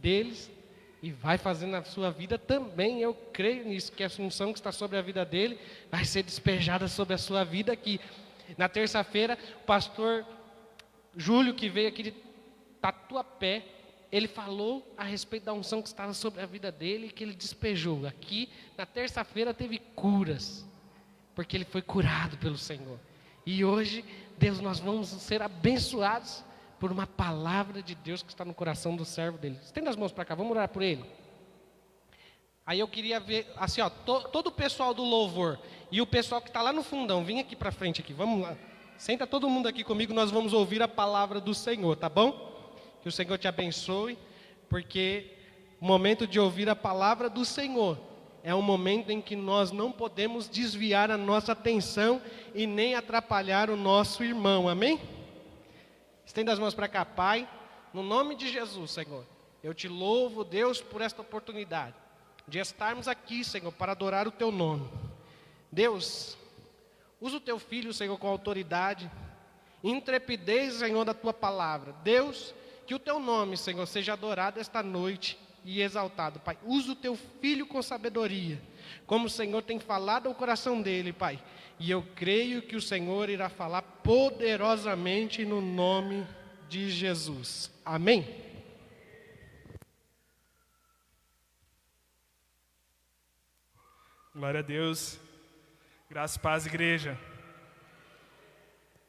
deles e vai fazer na sua vida também. Eu creio nisso, que a unção que está sobre a vida dele vai ser despejada sobre a sua vida aqui. Na terça-feira, o pastor Júlio, que veio aqui de Tatuapé, ele falou a respeito da unção que estava sobre a vida dele, que ele despejou. Aqui, na terça-feira, teve curas, porque ele foi curado pelo Senhor. E hoje, Deus, nós vamos ser abençoados por uma palavra de Deus que está no coração do servo dele. Estenda as mãos para cá, vamos orar por ele. Aí eu queria ver, assim, ó, todo o pessoal do louvor e o pessoal que está lá no fundão, vem aqui para frente aqui, vamos lá. Senta todo mundo aqui comigo, nós vamos ouvir a palavra do Senhor, tá bom? Que o Senhor te abençoe, porque o momento de ouvir a palavra do Senhor é um momento em que nós não podemos desviar a nossa atenção e nem atrapalhar o nosso irmão, amém? Estenda as mãos para cá, Pai, no nome de Jesus, Senhor. Eu te louvo, Deus, por esta oportunidade de estarmos aqui, Senhor, para adorar o teu nome. Deus, usa o teu filho, Senhor, com autoridade, intrepidez, Senhor, da tua palavra. Deus, que o teu nome, Senhor, seja adorado esta noite e exaltado, Pai. Usa o teu filho com sabedoria, como o Senhor tem falado ao coração dele, Pai. E eu creio que o Senhor irá falar poderosamente no nome de Jesus. Amém? Glória a Deus. Graça e paz, igreja.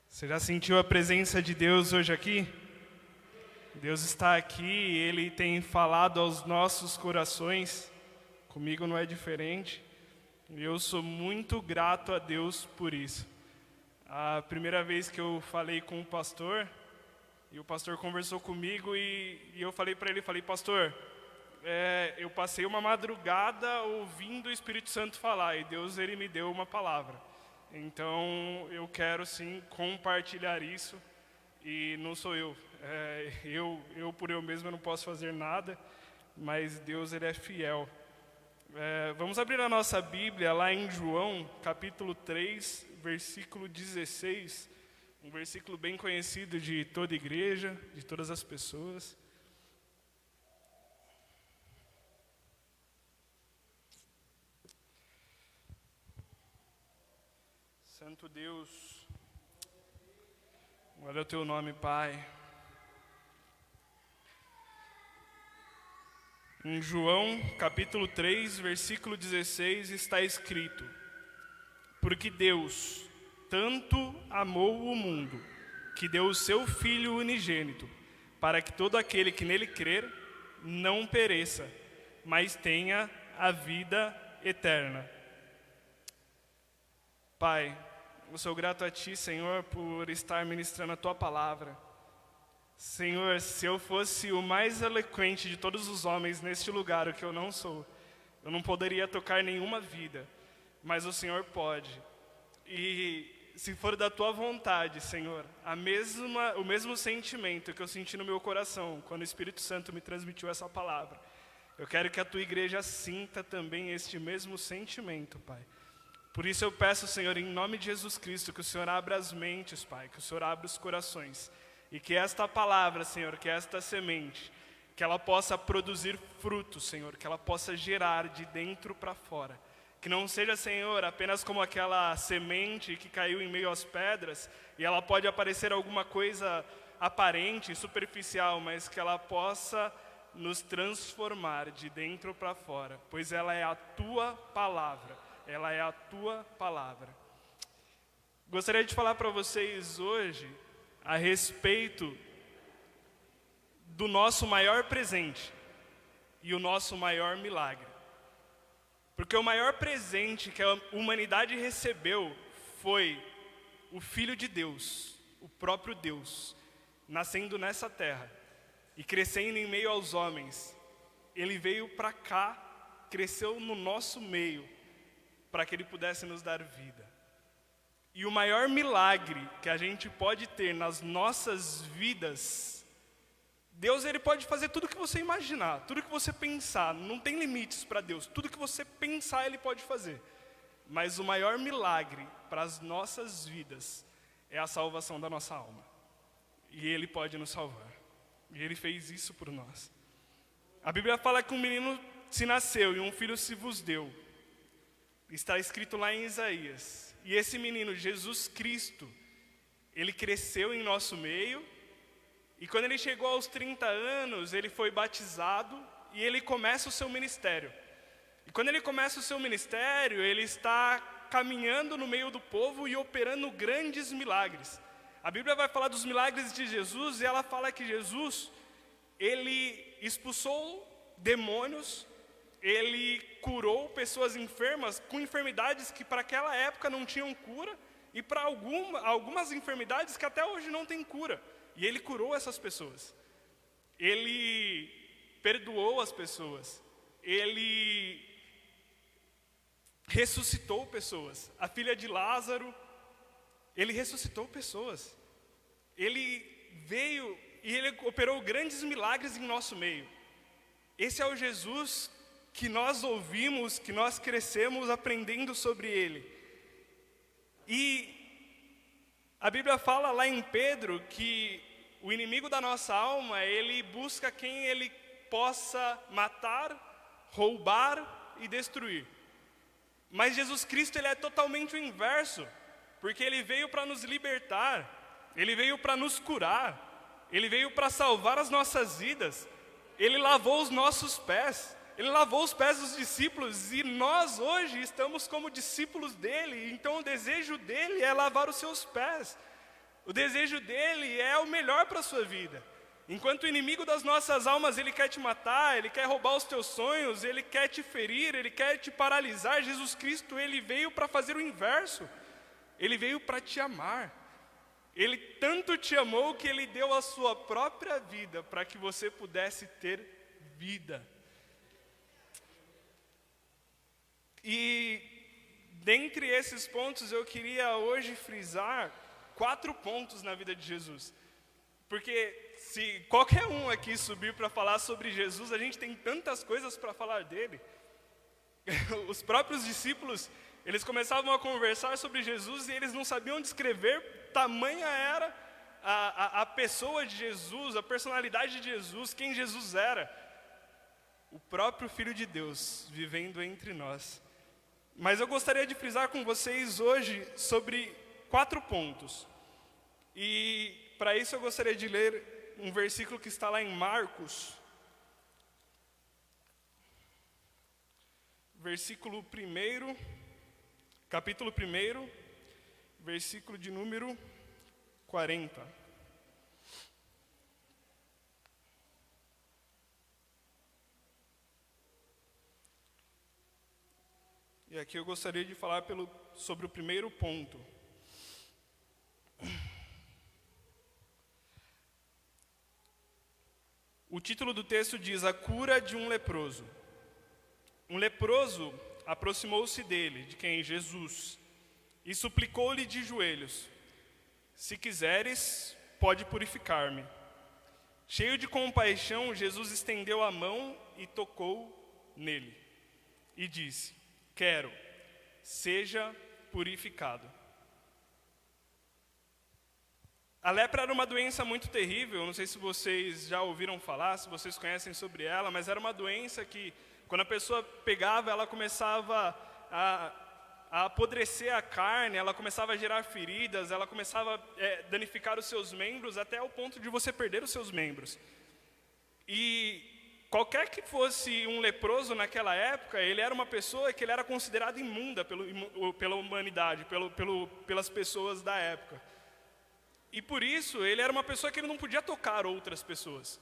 Você já sentiu a presença de Deus hoje aqui? Deus está aqui, Ele tem falado aos nossos corações. Comigo não é diferente. E eu sou muito grato a Deus por isso. A primeira vez que eu falei com o pastor, e o pastor conversou comigo e eu falei para ele, pastor, eu passei uma madrugada ouvindo o Espírito Santo falar e Deus, Ele me deu uma palavra. Então eu quero sim compartilhar isso e não sou eu. Eu por eu mesmo não posso fazer nada, mas Deus, Ele é fiel. Vamos abrir a nossa Bíblia lá em João, capítulo 3, versículo 16, um versículo bem conhecido de toda a igreja, de todas as pessoas. Santo Deus, glória ao teu nome, Pai. Em João, capítulo 3, versículo 16, está escrito: porque Deus tanto amou o mundo, que deu o seu Filho unigênito, para que todo aquele que nele crer não pereça, mas tenha a vida eterna. Pai, eu sou grato a Ti, Senhor, por estar ministrando a Tua palavra. Senhor, se eu fosse o mais eloquente de todos os homens neste lugar, o que eu não sou, eu não poderia tocar nenhuma vida, mas o Senhor pode. E se for da Tua vontade, Senhor, o mesmo sentimento que eu senti no meu coração, quando o Espírito Santo me transmitiu essa palavra, eu quero que a Tua igreja sinta também este mesmo sentimento, Pai. Por isso eu peço, Senhor, em nome de Jesus Cristo, que o Senhor abra as mentes, Pai, que o Senhor abra os corações, e que esta palavra, Senhor, que esta semente, que ela possa produzir frutos, Senhor, que ela possa gerar de dentro para fora. Que não seja, Senhor, apenas como aquela semente que caiu em meio às pedras, e ela pode aparecer alguma coisa aparente, superficial, mas que ela possa nos transformar de dentro para fora, pois ela é a Tua palavra, ela é a Tua palavra. Gostaria de falar para vocês hoje a respeito do nosso maior presente e o nosso maior milagre. Porque o maior presente que a humanidade recebeu foi o Filho de Deus, o próprio Deus, nascendo nessa terra e crescendo em meio aos homens. Ele veio para cá, cresceu no nosso meio, para que Ele pudesse nos dar vida. E o maior milagre que a gente pode ter nas nossas vidas, Deus, Ele pode fazer tudo que você imaginar, tudo que você pensar, não tem limites para Deus, tudo que você pensar Ele pode fazer. Mas o maior milagre para as nossas vidas é a salvação da nossa alma. E Ele pode nos salvar. E Ele fez isso por nós. A Bíblia fala que um menino se nasceu e um filho se vos deu. Está escrito lá em Isaías. E esse menino, Jesus Cristo, ele cresceu em nosso meio. E quando ele chegou aos 30 anos, ele foi batizado e ele começa o seu ministério. E quando ele começa o seu ministério, ele está caminhando no meio do povo e operando grandes milagres. A Bíblia vai falar dos milagres de Jesus e ela fala que Jesus, ele expulsou demônios, ele curou pessoas enfermas com enfermidades que para aquela época não tinham cura e para algumas enfermidades que até hoje não têm cura. E ele curou essas pessoas. Ele perdoou as pessoas. Ele ressuscitou pessoas. A filha de Lázaro, ele ressuscitou pessoas. Ele veio e ele operou grandes milagres em nosso meio. Esse é o Jesus que nós ouvimos, que nós crescemos aprendendo sobre ele. E a Bíblia fala lá em Pedro que o inimigo da nossa alma, ele busca quem ele possa matar, roubar e destruir. Mas Jesus Cristo, ele é totalmente o inverso, porque ele veio para nos libertar, ele veio para nos curar, ele veio para salvar as nossas vidas, ele lavou os nossos pés, ele lavou os pés dos discípulos e nós hoje estamos como discípulos dele, então o desejo dele é lavar os seus pés, o desejo dele é o melhor para a sua vida. Enquanto o inimigo das nossas almas, ele quer te matar, ele quer roubar os teus sonhos, ele quer te ferir, ele quer te paralisar, Jesus Cristo, ele veio para fazer o inverso. Ele veio para te amar. Ele tanto te amou que ele deu a sua própria vida para que você pudesse ter vida. E dentre esses pontos eu queria hoje frisar 4 pontos na vida de Jesus. Porque se qualquer um aqui subir para falar sobre Jesus, a gente tem tantas coisas para falar dele. Os próprios discípulos, eles começavam a conversar sobre Jesus e eles não sabiam descrever, tamanha era a pessoa de Jesus, a personalidade de Jesus, quem Jesus era. O próprio Filho de Deus vivendo entre nós. Mas eu gostaria de frisar com vocês hoje sobre 4 pontos. E para isso eu gostaria de ler um versículo que está lá em Marcos, versículo 1, capítulo 1, versículo de número 40. E aqui eu gostaria de falar sobre o primeiro ponto. O título do texto diz: a cura de um leproso. Um leproso aproximou-se dele, de quem? Jesus, e suplicou-lhe de joelhos: se quiseres, pode purificar-me. Cheio de compaixão, Jesus estendeu a mão e tocou nele. E disse: quero, seja purificado. A lepra era uma doença muito terrível, não sei se vocês já ouviram falar, se vocês conhecem sobre ela, mas era uma doença que, quando a pessoa pegava, ela começava a apodrecer a carne, ela começava a gerar feridas, ela começava a danificar os seus membros, até o ponto de você perder os seus membros. E qualquer que fosse um leproso naquela época, ele era uma pessoa que ele era considerada imunda pela humanidade, pelas pessoas da época. E por isso, ele era uma pessoa que ele não podia tocar outras pessoas.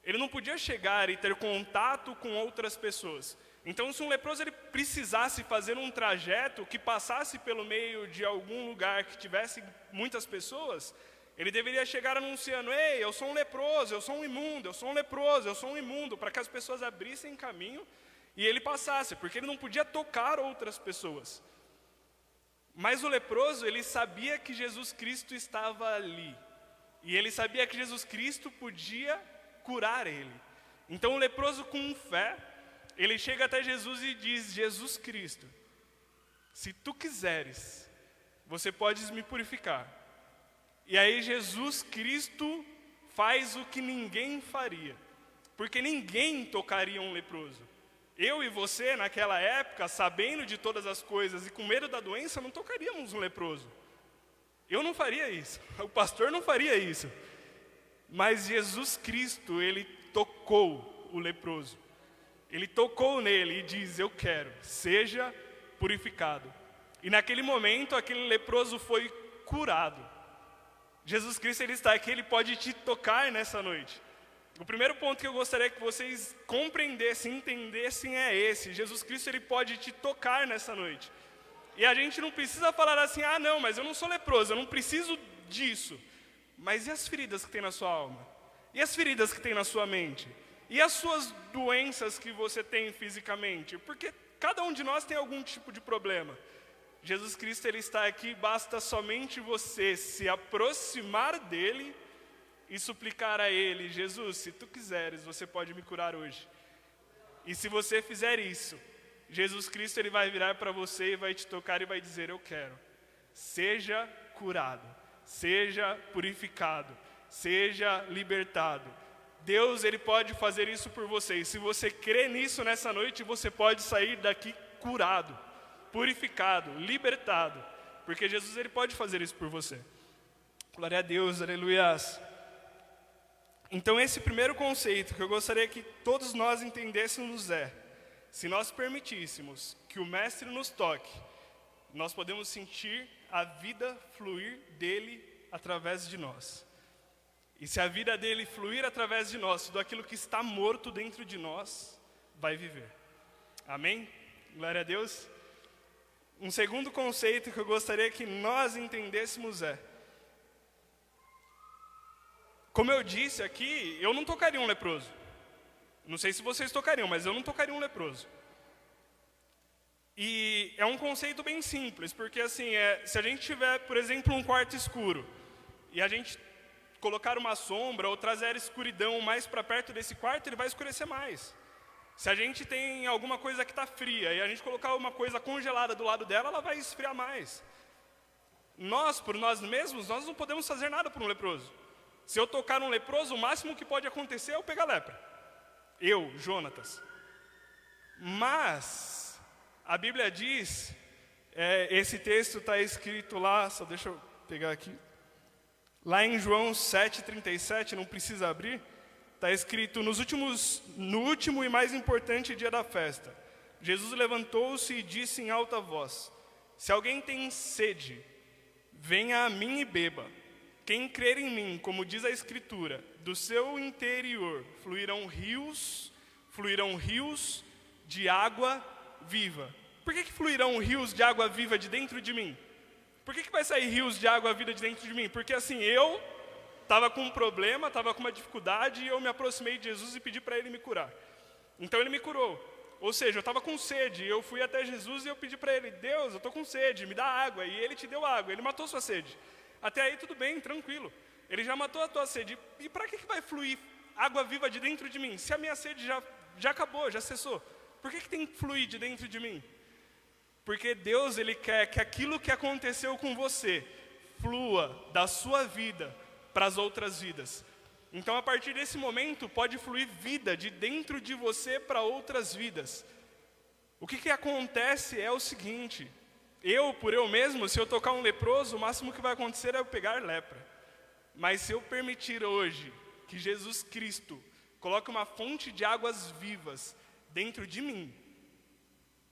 Ele não podia chegar e ter contato com outras pessoas. Então, se um leproso ele precisasse fazer um trajeto que passasse pelo meio de algum lugar que tivesse muitas pessoas, ele deveria chegar anunciando: ei, eu sou um leproso, eu sou um imundo, eu sou um leproso, eu sou um imundo, para que as pessoas abrissem caminho e ele passasse, porque ele não podia tocar outras pessoas. Mas o leproso, ele sabia que Jesus Cristo estava ali. E ele sabia que Jesus Cristo podia curar ele. Então o leproso, com fé, ele chega até Jesus e diz: Jesus Cristo, se tu quiseres, você podes me purificar. E aí Jesus Cristo faz o que ninguém faria. porque ninguém tocaria um leproso. Eu e você, naquela época, sabendo de todas as coisas e com medo da doença, não tocaríamos um leproso. Eu não faria isso, o pastor não faria isso. Mas Jesus Cristo, ele tocou o leproso. Ele tocou nele e diz: eu quero, seja purificado. E naquele momento, aquele leproso foi curado. Jesus Cristo, ele está aqui, ele pode te tocar nessa noite. O primeiro ponto que eu gostaria que vocês compreendessem, entendessem é esse: Jesus Cristo, ele pode te tocar nessa noite. E a gente não precisa falar assim: ah não, mas eu não sou leproso, eu não preciso disso. Mas e as feridas que tem na sua alma? E as feridas que tem na sua mente? E as suas doenças que você tem fisicamente? Porque cada um de nós tem algum tipo de problema. Jesus Cristo, ele está aqui, basta somente você se aproximar dele e suplicar a ele: Jesus, se tu quiseres, você pode me curar hoje. E se você fizer isso, Jesus Cristo, ele vai virar para você e vai te tocar e vai dizer: eu quero. Seja curado, seja purificado, seja libertado. Deus, ele pode fazer isso por você. E se você crê nisso nessa noite, você pode sair daqui curado, purificado, libertado. Porque Jesus, ele pode fazer isso por você. Glória a Deus, aleluias. Então esse primeiro conceito que eu gostaria que todos nós entendêssemos é: se nós permitíssemos que o Mestre nos toque, nós podemos sentir a vida fluir dele através de nós. E se a vida dele fluir através de nós, tudo aquilo que está morto dentro de nós vai viver. Amém? Glória a Deus. Um segundo conceito que eu gostaria que nós entendêssemos é: como eu disse aqui, eu não tocaria um leproso. Não sei se vocês tocariam, mas eu não tocaria um leproso. E é um conceito bem simples, porque assim, se a gente tiver, por exemplo, um quarto escuro, e a gente colocar uma sombra ou trazer escuridão mais para perto desse quarto, ele vai escurecer mais. Se a gente tem alguma coisa que está fria, e a gente colocar uma coisa congelada do lado dela, ela vai esfriar mais. Nós, por nós mesmos, nós não podemos fazer nada por um leproso. Se eu tocar um leproso, o máximo que pode acontecer é eu pegar lepra. Eu, Jonatas. Mas a Bíblia diz, esse texto está escrito lá, só deixa eu pegar aqui. Lá em João 7,37, não precisa abrir, está escrito: no último e mais importante dia da festa, Jesus levantou-se e disse em alta voz: se alguém tem sede, venha a mim e beba. Quem crer em mim, como diz a Escritura, do seu interior fluirão rios de água viva. Por que fluirão rios de água viva de dentro de mim? Por que vai sair rios de água viva de dentro de mim? Porque assim, eu estava com um problema, estava com uma dificuldade, e eu me aproximei de Jesus e pedi para ele me curar. Então ele me curou. Ou seja, eu estava com sede, eu fui até Jesus e eu pedi para ele: Deus, eu estou com sede, me dá água. E ele te deu água, ele matou sua sede. Até aí tudo bem, tranquilo. Ele já matou a tua sede. E para que vai fluir água viva de dentro de mim? Se a minha sede já acabou, já cessou. Por que tem que fluir de dentro de mim? Porque Deus, ele quer que aquilo que aconteceu com você flua da sua vida para as outras vidas. Então, a partir desse momento, pode fluir vida de dentro de você para outras vidas. O que acontece é o seguinte: por eu mesmo, se eu tocar um leproso, o máximo que vai acontecer é eu pegar lepra. Mas se eu permitir hoje que Jesus Cristo coloque uma fonte de águas vivas dentro de mim,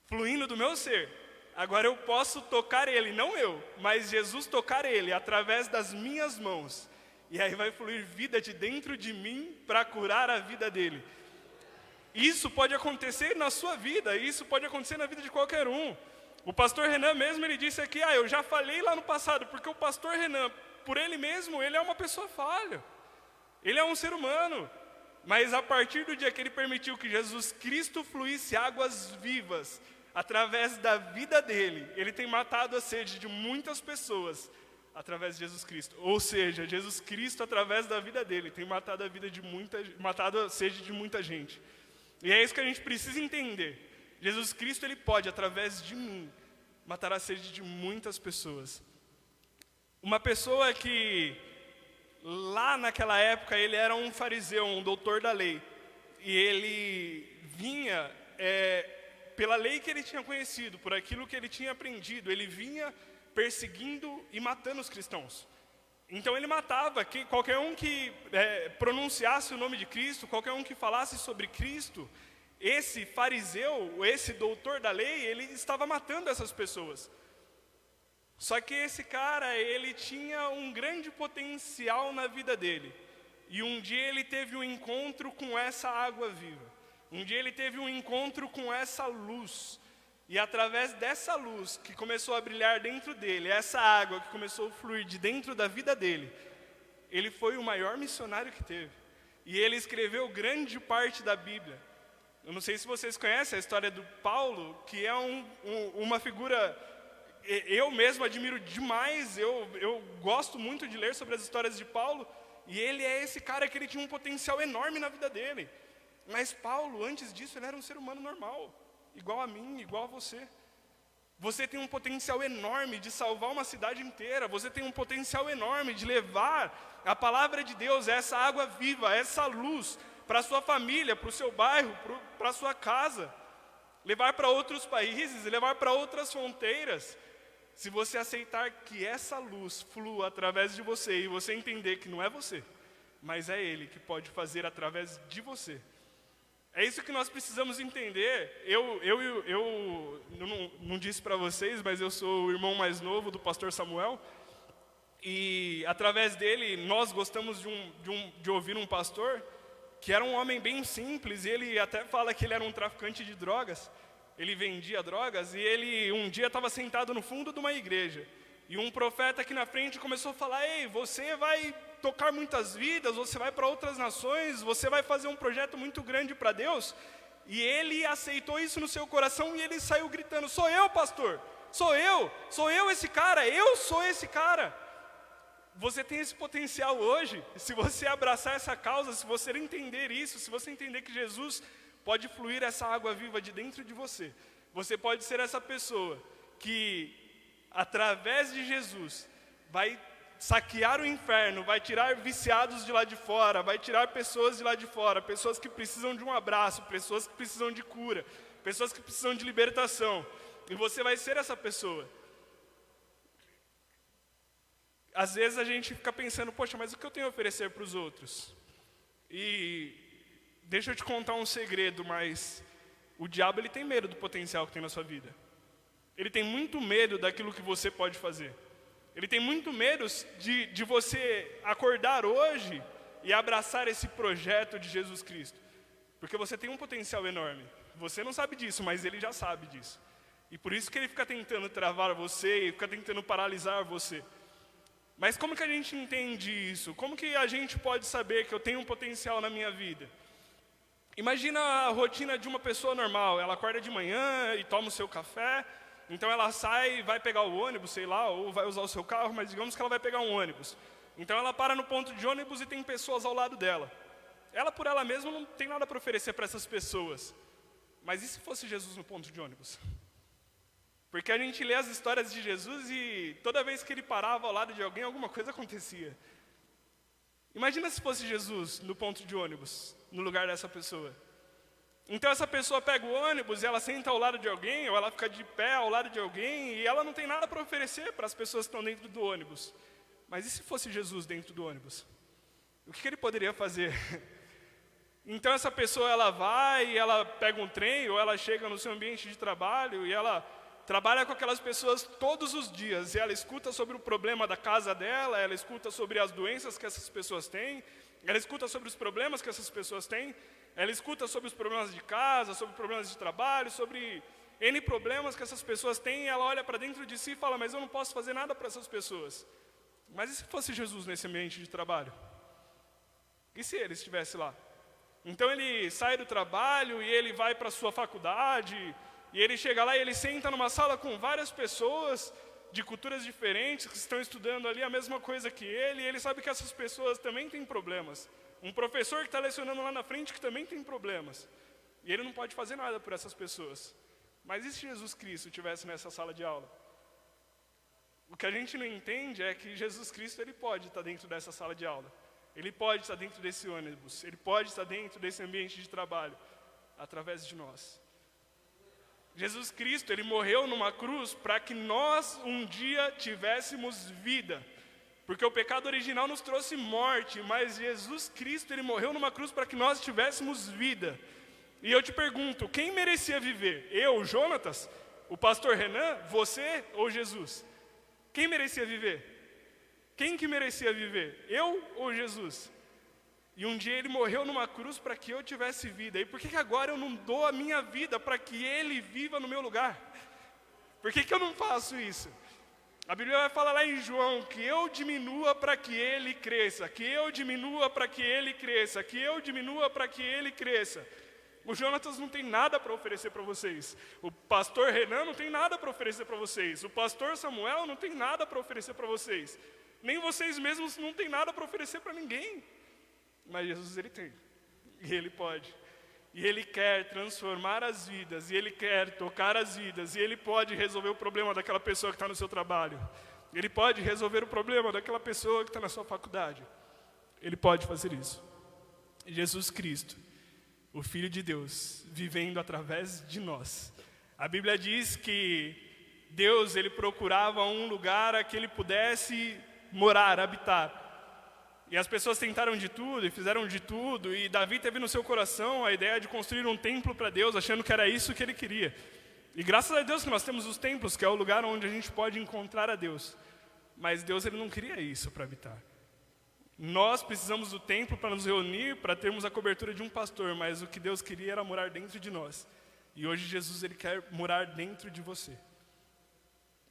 fluindo do meu ser, agora eu posso tocar ele, não eu, mas Jesus tocar ele através das minhas mãos. E aí vai fluir vida de dentro de mim para curar a vida dele. Isso pode acontecer na sua vida, isso pode acontecer na vida de qualquer um. O pastor Renan mesmo, ele disse aqui: eu já falei lá no passado, porque o pastor Renan, por ele mesmo, ele é uma pessoa falha. Ele é um ser humano. Mas a partir do dia que ele permitiu que Jesus Cristo fluísse águas vivas através da vida dele, ele tem matado a sede de muitas pessoas através de Jesus Cristo. Ou seja, Jesus Cristo, através da vida dele, tem matado a sede de muita gente. E é isso que a gente precisa entender. Jesus Cristo, ele pode, através de mim, matar a sede de muitas pessoas. Uma pessoa que, lá naquela época, ele era um fariseu, um doutor da lei. e ele vinha pela lei que ele tinha conhecido, por aquilo que ele tinha aprendido, ele vinha perseguindo e matando os cristãos. Então ele matava qualquer um que pronunciasse o nome de Cristo, qualquer um que falasse sobre Cristo. Esse fariseu, esse doutor da lei, ele estava matando essas pessoas. Só que esse cara, ele tinha um grande potencial na vida dele. E um dia ele teve um encontro com essa água viva. Um dia ele teve um encontro com essa luz. E através dessa luz que começou a brilhar dentro dele, essa água que começou a fluir de dentro da vida dele, ele foi o maior missionário que teve. E ele escreveu grande parte da Bíblia. Eu não sei se vocês conhecem a história do Paulo, que é uma figura, eu mesmo admiro demais, eu gosto muito de ler sobre as histórias de Paulo, e ele é esse cara que ele tinha um potencial enorme na vida dele. Mas Paulo, antes disso, ele era um ser humano normal, igual a mim, igual a você. Você tem um potencial enorme de salvar uma cidade inteira, você tem um potencial enorme de levar a palavra de Deus, essa água viva, essa luz, para a sua família, para o seu bairro, para a sua casa, levar para outros países, levar para outras fronteiras. Se você aceitar que essa luz flua através de você e você entender que não é você, mas é Ele que pode fazer através de você. É isso que nós precisamos entender. Eu não disse para vocês, mas eu sou o irmão mais novo do pastor Samuel. E através dele, nós gostamos de ouvir um pastor que era um homem bem simples, e ele até fala que ele era um traficante de drogas, ele vendia drogas, e ele um dia estava sentado no fundo de uma igreja, e um profeta aqui na frente começou a falar: ei, você vai tocar muitas vidas, você vai para outras nações, você vai fazer um projeto muito grande para Deus. E ele aceitou isso no seu coração, e ele saiu gritando: sou eu, pastor, sou eu esse cara, eu sou esse cara. Você tem esse potencial hoje, se você abraçar essa causa, se você entender isso, se você entender que Jesus pode fluir essa água viva de dentro de você. Você pode ser essa pessoa que, através de Jesus, vai saquear o inferno, vai tirar viciados de lá de fora, vai tirar pessoas de lá de fora, pessoas que precisam de um abraço, pessoas que precisam de cura, pessoas que precisam de libertação. E você vai ser essa pessoa. Às vezes a gente fica pensando: poxa, mas o que eu tenho a oferecer para os outros? E deixa eu te contar um segredo, mas o diabo, ele tem medo do potencial que tem na sua vida. Ele tem muito medo daquilo que você pode fazer. Ele tem muito medo de você acordar hoje e abraçar esse projeto de Jesus Cristo. Porque você tem um potencial enorme. Você não sabe disso, mas ele já sabe disso. E por isso que ele fica tentando travar você e fica tentando paralisar você. Mas como que a gente entende isso? Como que a gente pode saber que eu tenho um potencial na minha vida? Imagina a rotina de uma pessoa normal. Ela acorda de manhã e toma o seu café. Então ela sai e vai pegar o ônibus, sei lá, ou vai usar o seu carro, mas digamos que ela vai pegar um ônibus. Então ela para no ponto de ônibus e tem pessoas ao lado dela. Ela por ela mesma não tem nada para oferecer para essas pessoas. Mas e se fosse Jesus no ponto de ônibus? Porque a gente lê as histórias de Jesus e toda vez que ele parava ao lado de alguém, alguma coisa acontecia. Imagina se fosse Jesus no ponto de ônibus, no lugar dessa pessoa. Então essa pessoa pega o ônibus e ela senta ao lado de alguém, ou ela fica de pé ao lado de alguém, e ela não tem nada para oferecer para as pessoas que estão dentro do ônibus. Mas e se fosse Jesus dentro do ônibus? O que ele poderia fazer? Então essa pessoa, ela vai, ela pega um trem, ou ela chega no seu ambiente de trabalho, e ela trabalha com aquelas pessoas todos os dias, e ela escuta sobre o problema da casa dela, ela escuta sobre as doenças que essas pessoas têm, ela escuta sobre os problemas que essas pessoas têm, ela escuta sobre os problemas de casa, sobre problemas de trabalho, sobre N problemas que essas pessoas têm, e ela olha para dentro de si e fala: mas eu não posso fazer nada para essas pessoas. Mas e se fosse Jesus nesse ambiente de trabalho? E se ele estivesse lá? Então ele sai do trabalho e ele vai para a sua faculdade, e ele chega lá e ele senta numa sala com várias pessoas de culturas diferentes que estão estudando ali a mesma coisa que ele, e ele sabe que essas pessoas também têm problemas. Um professor que está lecionando lá na frente que também tem problemas. E ele não pode fazer nada por essas pessoas. Mas e se Jesus Cristo estivesse nessa sala de aula? O que a gente não entende é que Jesus Cristo, ele pode estar dentro dessa sala de aula. Ele pode estar dentro desse ônibus, Ele pode estar dentro desse ambiente de trabalho, através de nós. Jesus Cristo, Ele morreu numa cruz para que nós um dia tivéssemos vida. Porque o pecado original nos trouxe morte, mas Jesus Cristo, Ele morreu numa cruz para que nós tivéssemos vida. E eu te pergunto, quem merecia viver? Eu, Jonatas? O pastor Renan? Você ou Jesus? Quem merecia viver? Quem que merecia viver? Eu ou Jesus? E um dia Ele morreu numa cruz para que eu tivesse vida. E por que agora eu não dou a minha vida para que Ele viva no meu lugar? Por que eu não faço isso? A Bíblia vai falar lá em João que eu diminua para que Ele cresça, que eu diminua para que Ele cresça, que eu diminua para que Ele cresça. O Jonatas não tem nada para oferecer para vocês. O pastor Renan não tem nada para oferecer para vocês. O pastor Samuel não tem nada para oferecer para vocês. Nem vocês mesmos não têm nada para oferecer para ninguém. Mas Jesus, Ele tem. E Ele pode. E Ele quer transformar as vidas. E Ele quer tocar as vidas. E Ele pode resolver o problema daquela pessoa que está no seu trabalho. Ele pode resolver o problema daquela pessoa que está na sua faculdade. Ele pode fazer isso. Jesus Cristo, o Filho de Deus, vivendo através de nós. A Bíblia diz que Deus, Ele procurava um lugar a que Ele pudesse morar, habitar. E as pessoas tentaram de tudo e fizeram de tudo, e Davi teve no seu coração a ideia de construir um templo para Deus, achando que era isso que ele queria. E graças a Deus que nós temos os templos, que é o lugar onde a gente pode encontrar a Deus. Mas Deus, Ele não queria isso para habitar. Nós precisamos do templo para nos reunir, para termos a cobertura de um pastor, mas o que Deus queria era morar dentro de nós. E hoje Jesus, Ele quer morar dentro de você.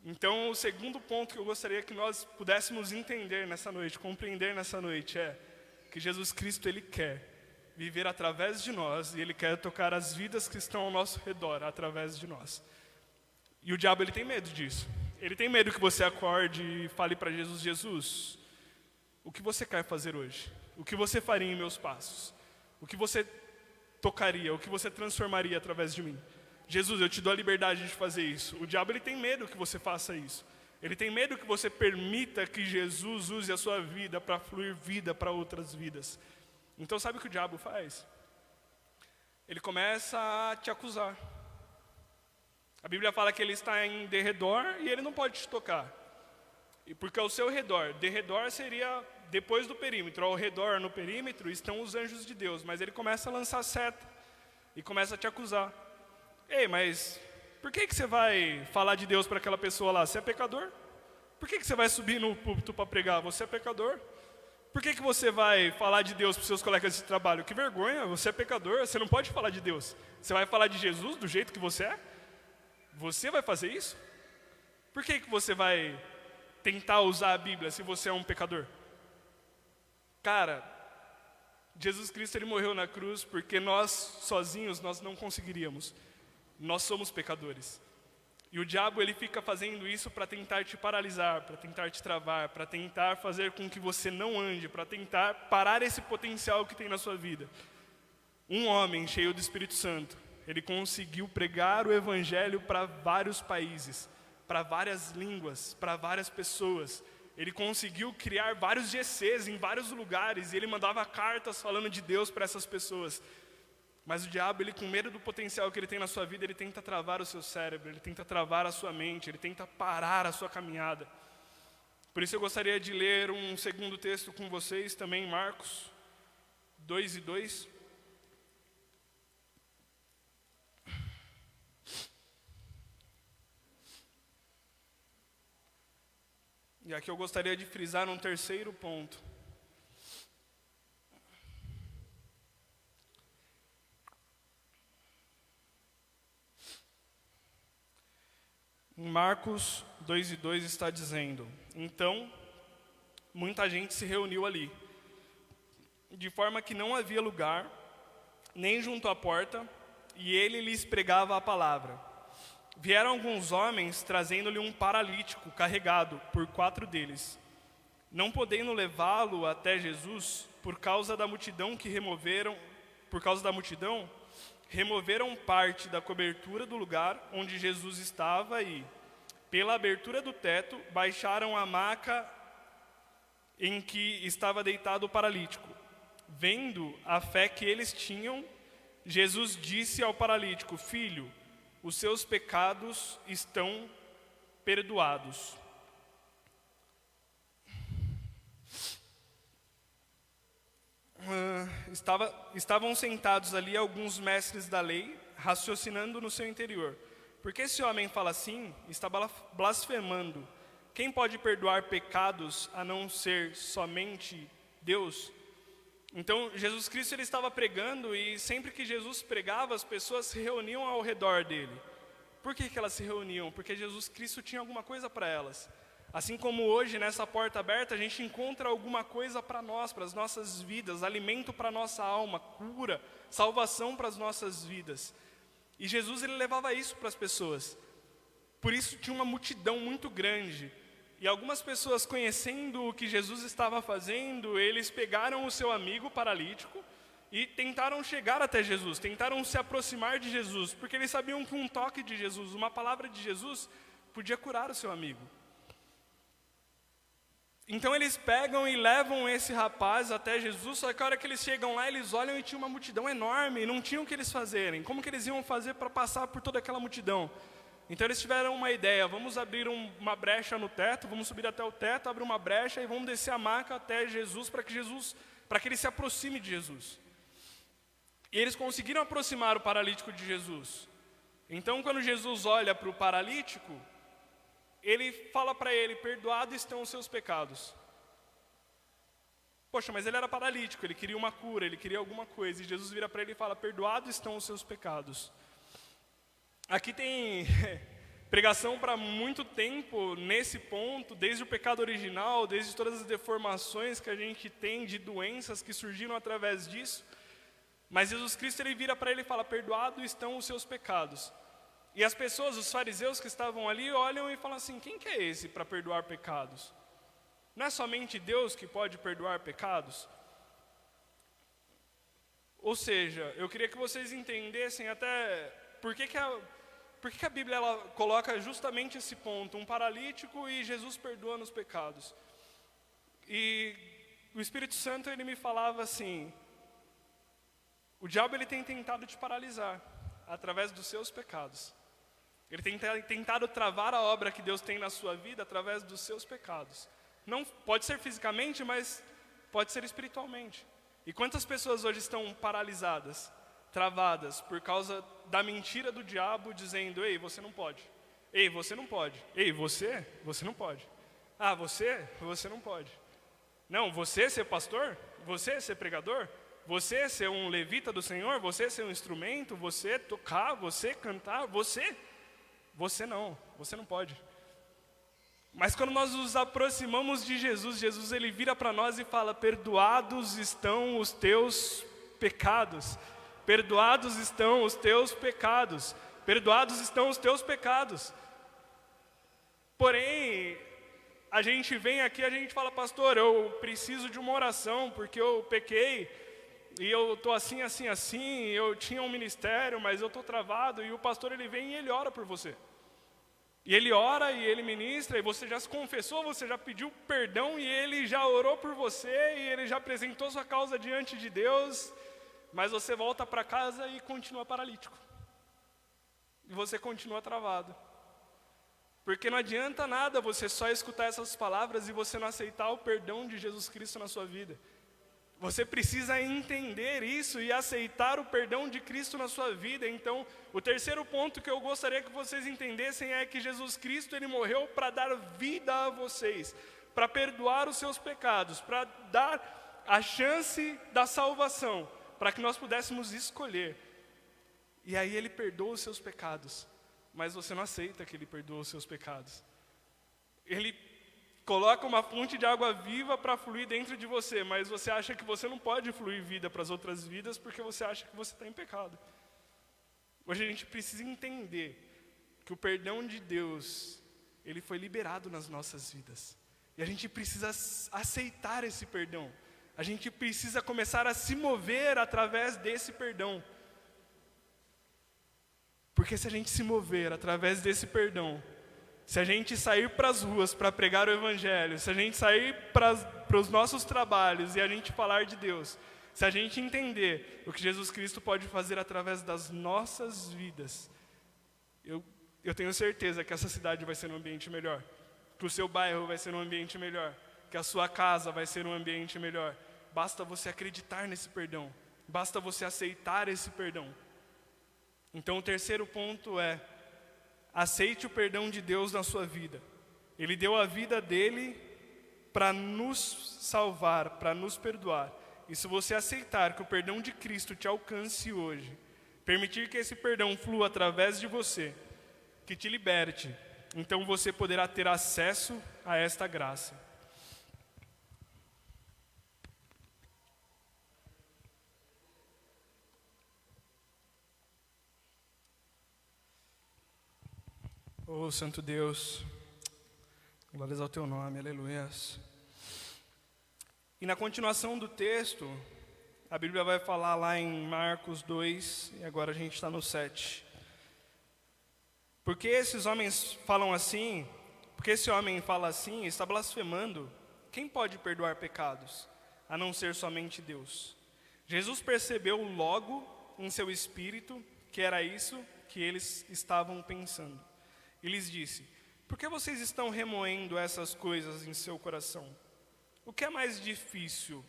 Então, o segundo ponto que eu gostaria que nós pudéssemos entender nessa noite, compreender nessa noite, é que Jesus Cristo, Ele quer viver através de nós e Ele quer tocar as vidas que estão ao nosso redor através de nós. E o diabo, ele tem medo disso. Ele tem medo que você acorde e fale para Jesus: Jesus, o que você quer fazer hoje? O que você faria em meus passos? O que você tocaria? O que você transformaria através de mim? Jesus, eu te dou a liberdade de fazer isso. O diabo, ele tem medo que você faça isso. Ele tem medo que você permita que Jesus use a sua vida para fluir vida para outras vidas. Então sabe o que o diabo faz? Ele começa a te acusar. A Bíblia fala que ele está em derredor e ele não pode te tocar. E porque ao seu redor, derredor seria depois do perímetro, ao redor, no perímetro, estão os anjos de Deus. Mas ele começa a lançar seta e começa a te acusar. Ei, mas por que você vai falar de Deus para aquela pessoa lá? Você é pecador? Por que você vai subir no púlpito para pregar? Você é pecador? Por que você vai falar de Deus para os seus colegas de trabalho? Que vergonha, você é pecador, você não pode falar de Deus. Você vai falar de Jesus do jeito que você é? Você vai fazer isso? Por que você vai tentar usar a Bíblia se você é um pecador? Cara, Jesus Cristo, Ele morreu na cruz porque nós sozinhos nós não conseguiríamos. Nós somos pecadores. E o diabo, ele fica fazendo isso para tentar te paralisar, para tentar te travar, para tentar fazer com que você não ande, para tentar parar esse potencial que tem na sua vida. Um homem cheio do Espírito Santo, ele conseguiu pregar o Evangelho para vários países, para várias línguas, para várias pessoas. Ele conseguiu criar vários GCs em vários lugares, e ele mandava cartas falando de Deus para essas pessoas. Mas o diabo, ele com medo do potencial que ele tem na sua vida, ele tenta travar o seu cérebro, ele tenta travar a sua mente, ele tenta parar a sua caminhada. Por isso eu gostaria de ler um segundo texto com vocês, também Marcos 2:2. E aqui eu gostaria de frisar um terceiro ponto. Em Marcos 2:2 está dizendo: então, muita gente se reuniu ali, de forma que não havia lugar, nem junto à porta, e ele lhes pregava a palavra. Vieram alguns homens trazendo-lhe um paralítico carregado por 4 deles. Não podendo levá-lo até Jesus, por causa da multidão, removeram parte da cobertura do lugar onde Jesus estava e, pela abertura do teto, baixaram a maca em que estava deitado o paralítico. Vendo a fé que eles tinham, Jesus disse ao paralítico: Filho, os seus pecados estão perdoados. Estavam sentados ali alguns mestres da lei, raciocinando no seu interior. Porque esse homem fala assim, está blasfemando. Quem pode perdoar pecados a não ser somente Deus? Então, Jesus Cristo ele estava pregando, e sempre que Jesus pregava, as pessoas se reuniam ao redor dele. Por que elas se reuniam? Porque Jesus Cristo tinha alguma coisa para elas. Assim como hoje, nessa porta aberta, a gente encontra alguma coisa para nós, para as nossas vidas, alimento para a nossa alma, cura, salvação para as nossas vidas. E Jesus ele levava isso para as pessoas. Por isso tinha uma multidão muito grande. E algumas pessoas, conhecendo o que Jesus estava fazendo, eles pegaram o seu amigo paralítico e tentaram chegar até Jesus, tentaram se aproximar de Jesus, porque eles sabiam que um toque de Jesus, uma palavra de Jesus, podia curar o seu amigo. Então eles pegam e levam esse rapaz até Jesus, só que a hora que eles chegam lá, eles olham e tinha uma multidão enorme, e não tinham o que eles fazerem. Como que eles iam fazer para passar por toda aquela multidão? Então eles tiveram uma ideia: vamos abrir uma brecha no teto, vamos subir até o teto, abrir uma brecha e vamos descer a maca até Jesus, para que ele se aproxime de Jesus. E eles conseguiram aproximar o paralítico de Jesus. Então quando Jesus olha para o paralítico, ele fala para ele: perdoados estão os seus pecados. Poxa, mas ele era paralítico, ele queria uma cura, ele queria alguma coisa. E Jesus vira para ele e fala: perdoados estão os seus pecados. Aqui tem pregação para muito tempo nesse ponto, desde o pecado original, desde todas as deformações que a gente tem de doenças que surgiram através disso. Mas Jesus Cristo ele vira para ele e fala: perdoados estão os seus pecados. E as pessoas, os fariseus que estavam ali, olham e falam assim: quem que é esse para perdoar pecados? Não é somente Deus que pode perdoar pecados? Ou seja, eu queria que vocês entendessem até por que a Bíblia ela coloca justamente esse ponto, um paralítico e Jesus perdoando os pecados. E o Espírito Santo ele me falava assim: o diabo ele tem tentado te paralisar através dos seus pecados. Ele tem tentado travar a obra que Deus tem na sua vida através dos seus pecados. Não pode ser fisicamente, mas pode ser espiritualmente. E quantas pessoas hoje estão paralisadas, travadas, por causa da mentira do diabo, dizendo: ei, você não pode. Ei, você não pode. Ei, você não pode. Ah, você não pode. Não, você ser pastor? Você ser pregador? Você ser um levita do Senhor? Você ser um instrumento? Você tocar? Você cantar? Você não pode. Mas quando nós nos aproximamos de Jesus, Jesus ele vira para nós e fala: perdoados estão os teus pecados. Perdoados estão os teus pecados. Perdoados estão os teus pecados. Porém, a gente vem aqui, a gente fala: pastor, eu preciso de uma oração, porque eu pequei, e eu estou assim, eu tinha um ministério, mas eu estou travado. E o pastor ele vem e ele ora por você. E ele ora e ele ministra, e você já se confessou, você já pediu perdão, e ele já orou por você, e ele já apresentou sua causa diante de Deus, mas você volta para casa e continua paralítico. E você continua travado. Porque não adianta nada você só escutar essas palavras e você não aceitar o perdão de Jesus Cristo na sua vida. Você precisa entender isso e aceitar o perdão de Cristo na sua vida. Então, o terceiro ponto que eu gostaria que vocês entendessem é que Jesus Cristo ele morreu para dar vida a vocês, para perdoar os seus pecados, para dar a chance da salvação, para que nós pudéssemos escolher. E aí ele perdoa os seus pecados, mas você não aceita que ele perdoa os seus pecados. Ele coloca uma fonte de água viva para fluir dentro de você, mas você acha que você não pode fluir vida para as outras vidas porque você acha que você está em pecado. Hoje a gente precisa entender que o perdão de Deus, ele foi liberado nas nossas vidas. E a gente precisa aceitar esse perdão. A gente precisa começar a se mover através desse perdão. Porque se a gente se mover através desse perdão, se a gente sair para as ruas para pregar o Evangelho, se a gente sair para para os nossos trabalhos e a gente falar de Deus, se a gente entender o que Jesus Cristo pode fazer através das nossas vidas, eu tenho certeza que essa cidade vai ser um ambiente melhor, que o seu bairro vai ser um ambiente melhor, que a sua casa vai ser um ambiente melhor. Basta você acreditar nesse perdão, basta você aceitar esse perdão. Então o terceiro ponto é: aceite o perdão de Deus na sua vida. Ele deu a vida dele para nos salvar, para nos perdoar. E se você aceitar que o perdão de Cristo te alcance hoje, permitir que esse perdão flua através de você, que te liberte, então você poderá ter acesso a esta graça. Oh, Santo Deus, glórias ao teu nome, aleluias. E na continuação do texto, a Bíblia vai falar lá em Marcos 2, e agora a gente está no 7. Porque esses homens falam assim, porque esse homem fala assim, está blasfemando. Quem pode perdoar pecados, a não ser somente Deus? Jesus percebeu logo em seu espírito que era isso que eles estavam pensando. E lhes disse: por que vocês estão remoendo essas coisas em seu coração? O que é mais difícil,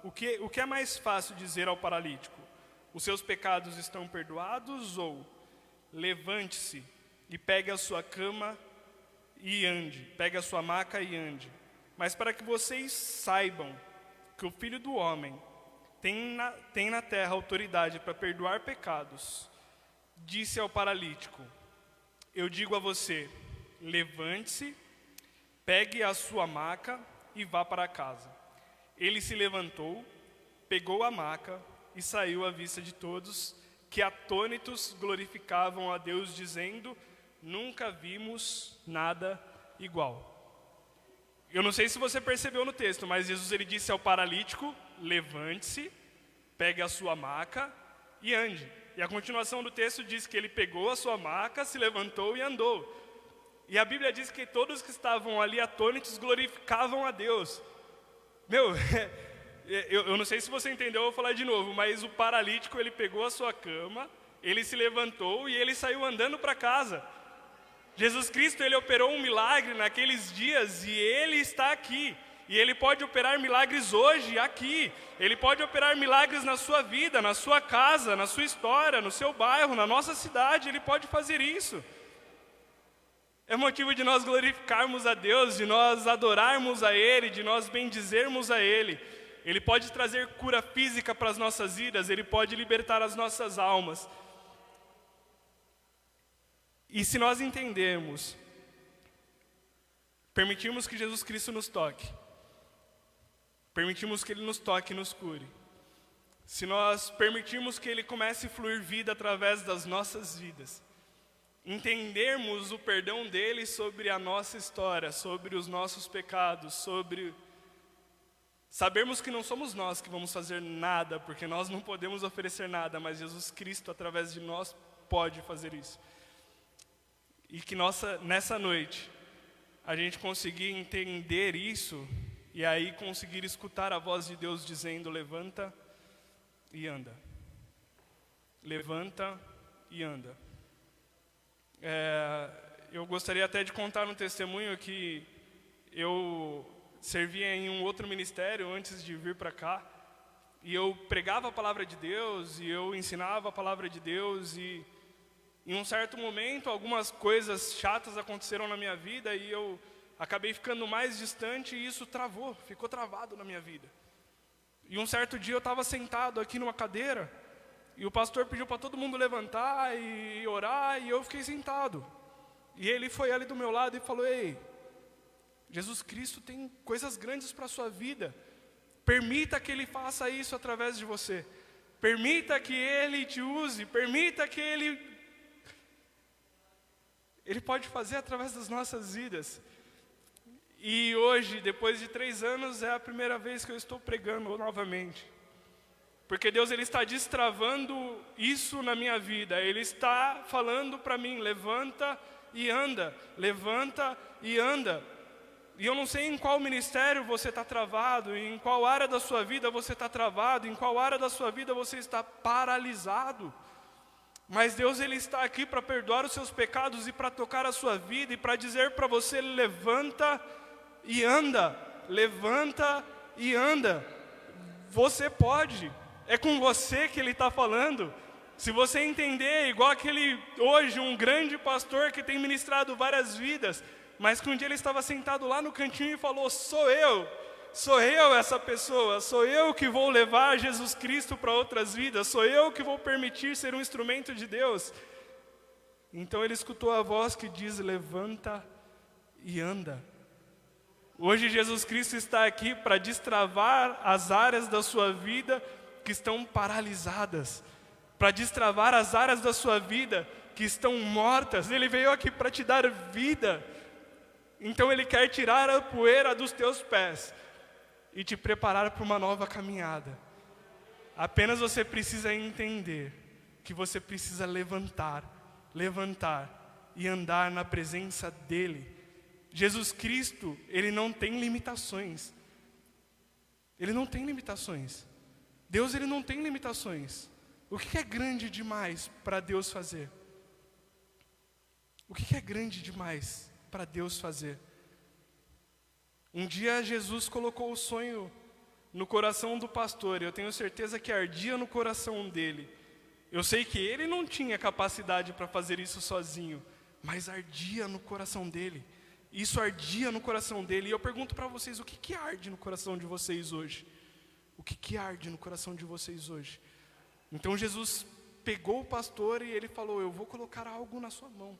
o que é mais fácil dizer ao paralítico? Os seus pecados estão perdoados? Ou levante-se e pegue a sua cama e ande, pegue a sua maca e ande. Mas para que vocês saibam que o Filho do Homem tem na terra autoridade para perdoar pecados, disse ao paralítico: eu digo a você, levante-se, pegue a sua maca e vá para casa. Ele se levantou, pegou a maca e saiu à vista de todos, que atônitos glorificavam a Deus, dizendo: nunca vimos nada igual. Eu não sei se você percebeu no texto, mas Jesus ele disse ao paralítico: levante-se, pegue a sua maca e ande. E a continuação do texto diz que ele pegou a sua maca, se levantou e andou. E a Bíblia diz que todos que estavam ali atônitos glorificavam a Deus. Meu, eu não sei se você entendeu, eu vou falar de novo, mas o paralítico ele pegou a sua cama, ele se levantou e ele saiu andando para casa. Jesus Cristo ele operou um milagre naqueles dias e ele está aqui. E Ele pode operar milagres hoje, aqui. Ele pode operar milagres na sua vida, na sua casa, na sua história, no seu bairro, na nossa cidade. Ele pode fazer isso. É motivo de nós glorificarmos a Deus, de nós adorarmos a Ele, de nós bendizermos a Ele. Ele pode trazer cura física para as nossas vidas, Ele pode libertar as nossas almas. E se nós entendermos, permitirmos que Jesus Cristo nos toque, permitirmos que Ele nos toque e nos cure, se nós permitirmos que Ele comece a fluir vida através das nossas vidas, entendermos o perdão dEle sobre a nossa história, sobre os nossos pecados, sobre sabermos que não somos nós que vamos fazer nada, porque nós não podemos oferecer nada, mas Jesus Cristo através de nós pode fazer isso. E que nessa noite a gente conseguir entender isso e aí conseguir escutar a voz de Deus dizendo: levanta e anda. Levanta e anda. Eu gostaria até de contar um testemunho que eu servia em um outro ministério antes de vir para cá. E eu pregava a palavra de Deus e eu ensinava a palavra de Deus e em um certo momento algumas coisas chatas aconteceram na minha vida e eu acabei ficando mais distante e isso ficou travado na minha vida. E um certo dia eu estava sentado aqui numa cadeira e o pastor pediu para todo mundo levantar e orar e eu fiquei sentado. E ele foi ali do meu lado e falou: ei, Jesus Cristo tem coisas grandes para a sua vida. Permita que Ele faça isso através de você. Permita que Ele te use. Permita que Ele pode fazer através das nossas vidas. E hoje, depois de 3 anos, é a primeira vez que eu estou pregando novamente. Porque Deus ele está destravando isso na minha vida. Ele está falando para mim: levanta e anda, levanta e anda. E eu não sei em qual ministério você está travado, em qual área da sua vida você está travado, em qual área da sua vida você está paralisado. Mas Deus, Ele está aqui para perdoar os seus pecados e para tocar a sua vida e para dizer para você: levanta e anda, levanta e anda. Você pode, é com você que Ele está falando. Se você entender, igual aquele hoje, um grande pastor que tem ministrado várias vidas, mas que um dia ele estava sentado lá no cantinho e falou: sou eu essa pessoa, sou eu que vou levar Jesus Cristo para outras vidas, sou eu que vou permitir ser um instrumento de Deus. Então ele escutou a voz que diz: levanta e anda. Hoje Jesus Cristo está aqui para destravar as áreas da sua vida que estão paralisadas, para destravar as áreas da sua vida que estão mortas. Ele veio aqui para te dar vida. Então Ele quer tirar a poeira dos teus pés e te preparar para uma nova caminhada. Apenas você precisa entender que você precisa levantar e andar na presença dEle. Jesus Cristo, Ele não tem limitações. Ele não tem limitações. Deus, Ele não tem limitações. O que é grande demais para Deus fazer? O que é grande demais para Deus fazer? Um dia Jesus colocou o sonho no coração do pastor, e eu tenho certeza que ardia no coração dele. Eu sei que ele não tinha capacidade para fazer isso sozinho, mas ardia no coração dele. Isso ardia no coração dele. E eu pergunto para vocês: o que arde no coração de vocês hoje? O que arde no coração de vocês hoje? Então Jesus pegou o pastor e ele falou: eu vou colocar algo na sua mão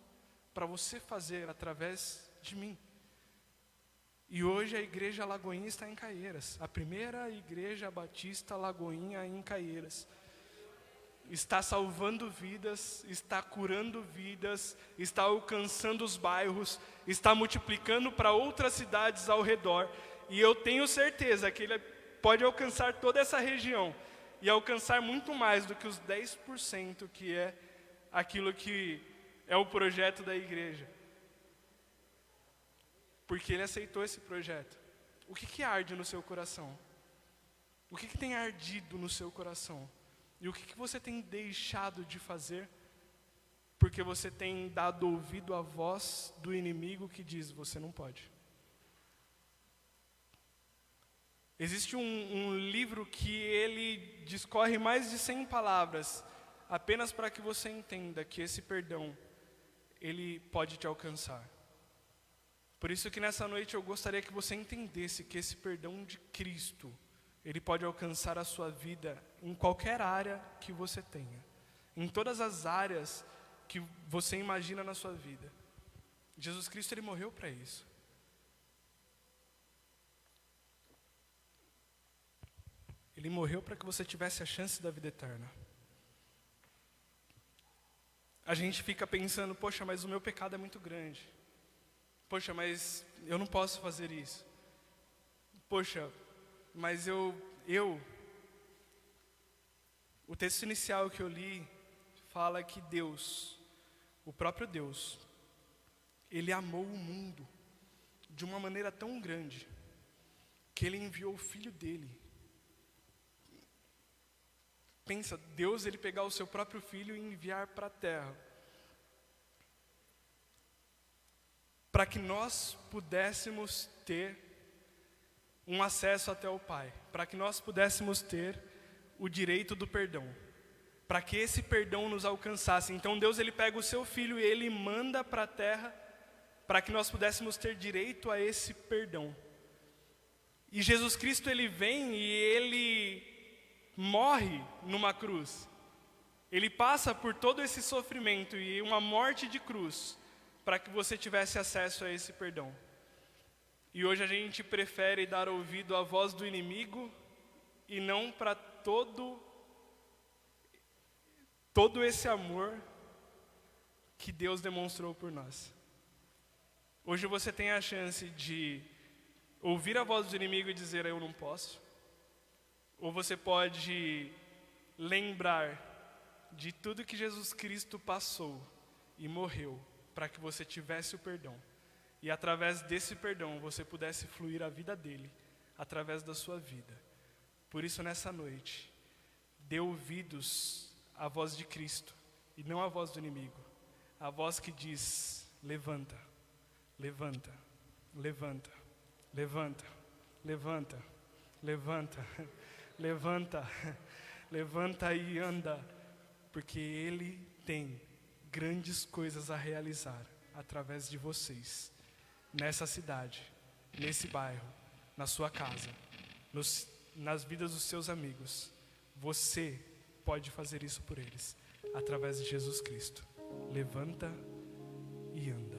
para você fazer através de mim. E hoje a igreja Lagoinha está em Caieiras, a primeira igreja batista Lagoinha em Caieiras. Está salvando vidas, está curando vidas, está alcançando os bairros, está multiplicando para outras cidades ao redor. E eu tenho certeza que ele pode alcançar toda essa região e alcançar muito mais do que os 10% que é aquilo que é o projeto da igreja. Porque ele aceitou esse projeto. O que arde no seu coração? O que tem ardido no seu coração? E o que você tem deixado de fazer? Porque você tem dado ouvido à voz do inimigo que diz: você não pode. Existe um livro que ele discorre mais de 100 palavras, apenas para que você entenda que esse perdão, ele pode te alcançar. Por isso que nessa noite eu gostaria que você entendesse que esse perdão de Cristo, ele pode alcançar a sua vida em qualquer área que você tenha. Em todas as áreas que você imagina na sua vida. Jesus Cristo, ele morreu para isso. Ele morreu para que você tivesse a chance da vida eterna. A gente fica pensando: poxa, mas o meu pecado é muito grande. Poxa, mas eu não posso fazer isso. Poxa, mas eu... O texto inicial que eu li fala que Deus, o próprio Deus, Ele amou o mundo de uma maneira tão grande que Ele enviou o Filho dEle. Pensa, Deus, Ele pegar o seu próprio Filho e enviar para a terra, para que nós pudéssemos ter um acesso até o Pai, para que nós pudéssemos ter o direito do perdão, para que esse perdão nos alcançasse. Então Deus, ele pega o seu Filho e ele manda para a terra, para que nós pudéssemos ter direito a esse perdão. E Jesus Cristo, ele vem e ele morre numa cruz. Ele passa por todo esse sofrimento e uma morte de cruz, para que você tivesse acesso a esse perdão. E hoje a gente prefere dar ouvido à voz do inimigo e não para todo esse amor que Deus demonstrou por nós. Hoje você tem a chance de ouvir a voz do inimigo e dizer: eu não posso. Ou você pode lembrar de tudo que Jesus Cristo passou e morreu para que você tivesse o perdão. e através desse perdão você pudesse fluir a vida dele, através da sua vida. Por isso, nessa noite, dê ouvidos à voz de Cristo, e não à voz do inimigo, a voz que diz: levanta, levanta, levanta, levanta, levanta, levanta, levanta, levanta e anda, porque Ele tem grandes coisas a realizar através de vocês, nessa cidade, nesse bairro, na sua casa, nas vidas dos seus amigos. Você pode fazer isso por eles, através de Jesus Cristo. Levanta e anda.